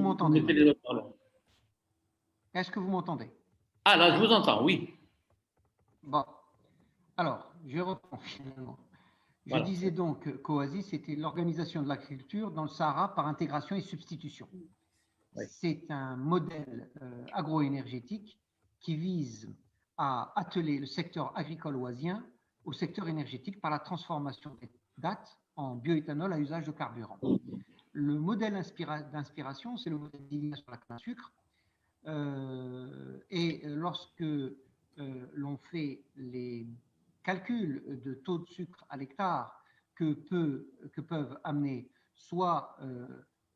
m'entendez mettez les haut-parleurs. Est-ce que vous m'entendez? Ah, là, je vous entends, oui. Bon, alors, je reprends finalement. Je Voilà. disais donc qu'OASI, c'était l'organisation de l'agriculture dans le Sahara par intégration et substitution. Oui. C'est un modèle agroénergétique qui vise à atteler le secteur agricole oasien au secteur énergétique par la transformation des dattes en bioéthanol à usage de carburant. Le modèle d'inspiration, c'est le modèle d'ignation sur la canne à sucre. Et lorsque l'on fait les calculs de taux de sucre à l'hectare que peuvent amener soit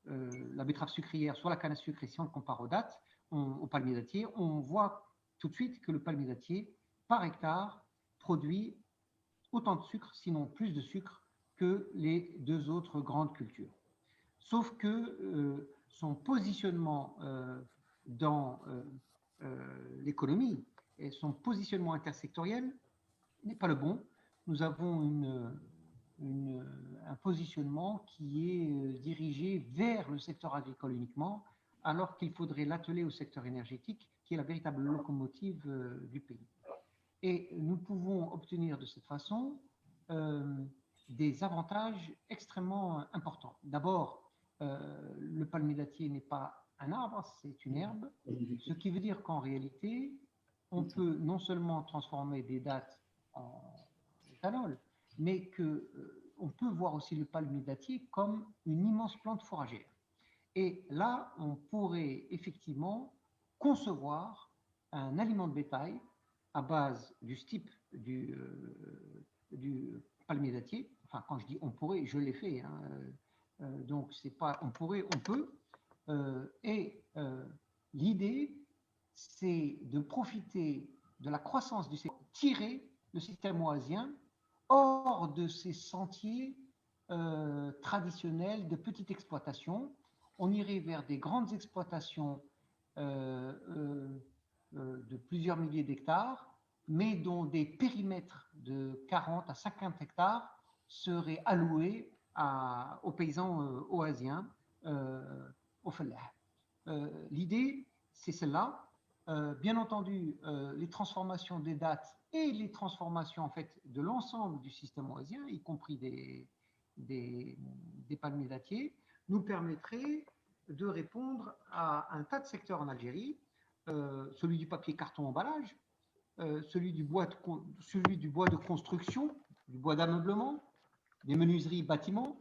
la betterave sucrière, soit la canne à sucre, et si on le compare aux dattes, au palmier dattier, on voit tout de suite que le palmier dattier, par hectare, produit autant de sucre, sinon plus de sucre, que les deux autres grandes cultures. Sauf que son positionnement dans l'économie et son positionnement intersectoriel n'est pas le bon. Nous avons un positionnement qui est dirigé vers le secteur agricole uniquement, alors qu'il faudrait l'atteler au secteur énergétique, qui est la véritable locomotive du pays. Et nous pouvons obtenir de cette façon des avantages extrêmement importants. D'abord, le palmier dattier n'est pas un arbre, c'est une herbe, ce qui veut dire qu'en réalité, on peut non seulement transformer des dattes en éthanol, mais qu'on peut voir aussi le palmier dattier comme une immense plante fourragère. Et là, on pourrait effectivement concevoir un aliment de bétail à base du stipe du palmier dattier. Enfin, quand je dis on pourrait, je l'ai fait. Hein. Donc, c'est pas on pourrait, on peut. L'idée, c'est de profiter de la croissance du secteur, tirer le système oasien hors de ces sentiers traditionnels de petite exploitation. On irait vers des grandes exploitations de plusieurs milliers d'hectares, mais dont des périmètres de 40 à 50 hectares seraient alloués aux paysans oasiens, au fellah. L'idée, c'est celle-là. Bien entendu, les transformations des dattes et les transformations en fait de l'ensemble du système oasien, y compris des palmiers dattiers, nous permettraient de répondre à un tas de secteurs en Algérie, celui du papier, carton, emballage, celui du bois de construction, du bois d'ameublement, des menuiseries, bâtiments,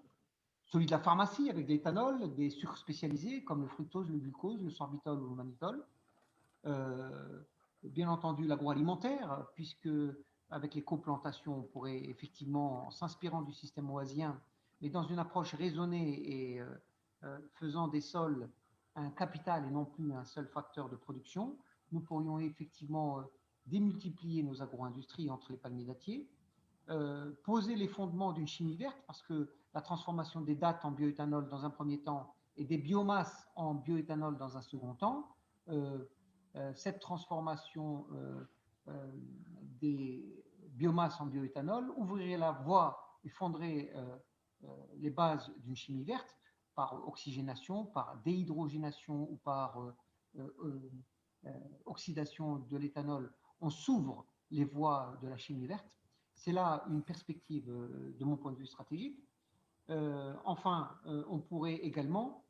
celui de la pharmacie avec de l'éthanol, des sucres spécialisés comme le fructose, le glucose, le sorbitol ou le mannitol. Bien entendu l'agroalimentaire, puisque avec les coplantations, on pourrait effectivement, en s'inspirant du système oasien, mais dans une approche raisonnée et faisant des sols un capital et non plus un seul facteur de production, nous pourrions effectivement démultiplier nos agro-industries entre les palmiers dattiers, poser les fondements d'une chimie verte, parce que la transformation des dattes en bioéthanol dans un premier temps et des biomasses en bioéthanol dans un second temps, cette transformation des biomasses en bioéthanol ouvrirait la voie et fonderait les bases d'une chimie verte par oxygénation, par déhydrogénation ou par oxydation de l'éthanol. On s'ouvre les voies de la chimie verte. C'est là une perspective de mon point de vue stratégique. Enfin, on pourrait également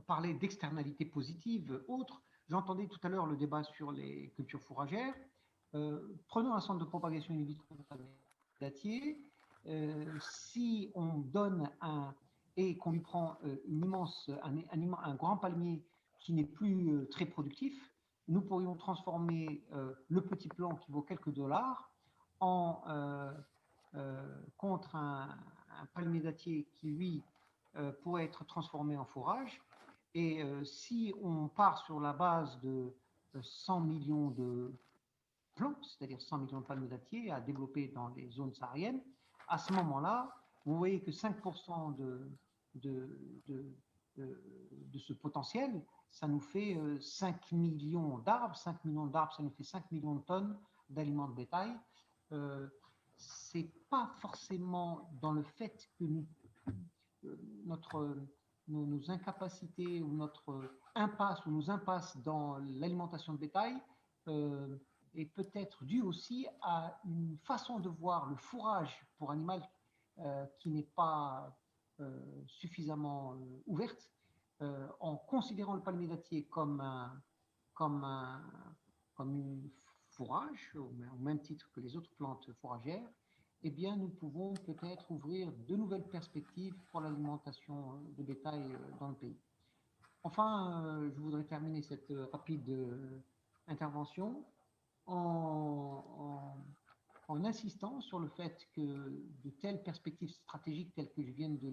parler d'externalités positives autres. J'entendais tout à l'heure le débat sur les cultures fourragères. Prenons un centre de propagation in vitro dattier. Si on donne et qu'on lui prend un grand palmier qui n'est plus très productif, nous pourrions transformer le petit plant qui vaut quelques dollars contre un palmier dattier qui, lui, pourrait être transformé en fourrage. Et si on part sur la base de 100 millions de plants, c'est-à-dire 100 millions de palmiers dattiers à développer dans les zones sahariennes, à ce moment-là, vous voyez que 5% de ce potentiel, ça nous fait 5 millions d'arbres. 5 millions d'arbres, ça nous fait 5 millions de tonnes d'aliments de bétail. C'est pas forcément dans le fait que notre nos incapacités ou notre impasse ou nos impasses dans l'alimentation de bétail est peut-être due aussi à une façon de voir le fourrage pour animal qui n'est pas suffisamment ouverte, en considérant le palmier dattier comme une fourrage, au même titre que les autres plantes fourragères, eh bien, nous pouvons peut-être ouvrir de nouvelles perspectives pour l'alimentation de bétail dans le pays. Enfin, je voudrais terminer cette rapide intervention en insistant sur le fait que de telles perspectives stratégiques telles que je viens de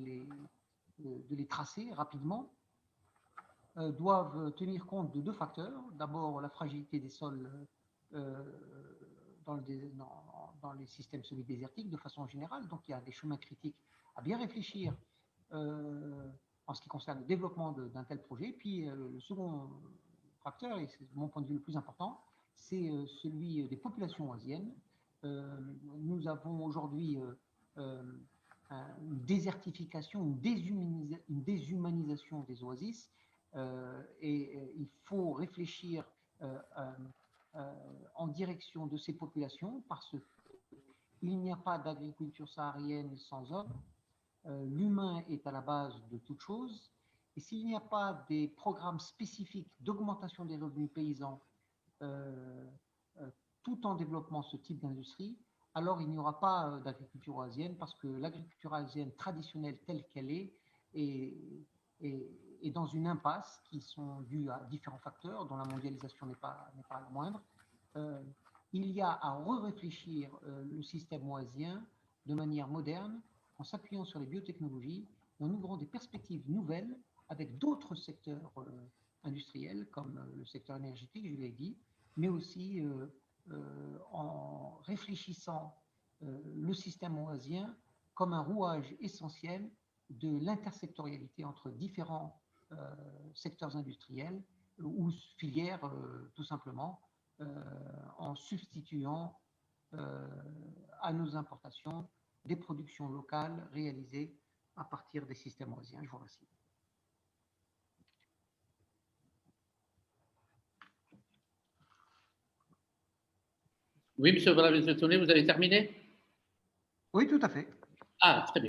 les tracer rapidement doivent tenir compte de deux facteurs. D'abord, la fragilité des sols dans les systèmes semi-désertiques de façon générale. Donc, il y a des chemins critiques à bien réfléchir en ce qui concerne le développement d'un tel projet. Puis, le second facteur, et c'est de mon point de vue le plus important, c'est celui des populations oasiennes. Nous avons aujourd'hui une désertification, une déshumanisation des oasis, et il faut réfléchir en direction de ces populations parce qu'il n'y a pas d'agriculture saharienne sans homme. L'humain est à la base de toute chose. Et s'il n'y a pas des programmes spécifiques d'augmentation des revenus paysans tout en développant ce type d'industrie, alors il n'y aura pas d'agriculture oasienne parce que l'agriculture oasienne traditionnelle telle qu'elle est dans une impasse qui sont dues à différents facteurs dont la mondialisation n'est pas la moindre. Il y a à réfléchir le système oasien de manière moderne en s'appuyant sur les biotechnologies et en ouvrant des perspectives nouvelles avec d'autres secteurs industriels comme le secteur énergétique, je l'ai dit, mais aussi en réfléchissant le système oasien comme un rouage essentiel de l'intersectorialité entre différents secteurs industriels ou filières tout simplement, en substituant à nos importations des productions locales réalisées à partir des systèmes oasiens. Je vous remercie. Oui, monsieur Bravesotone, vous avez terminé? Oui, tout à fait. Ah, très bien.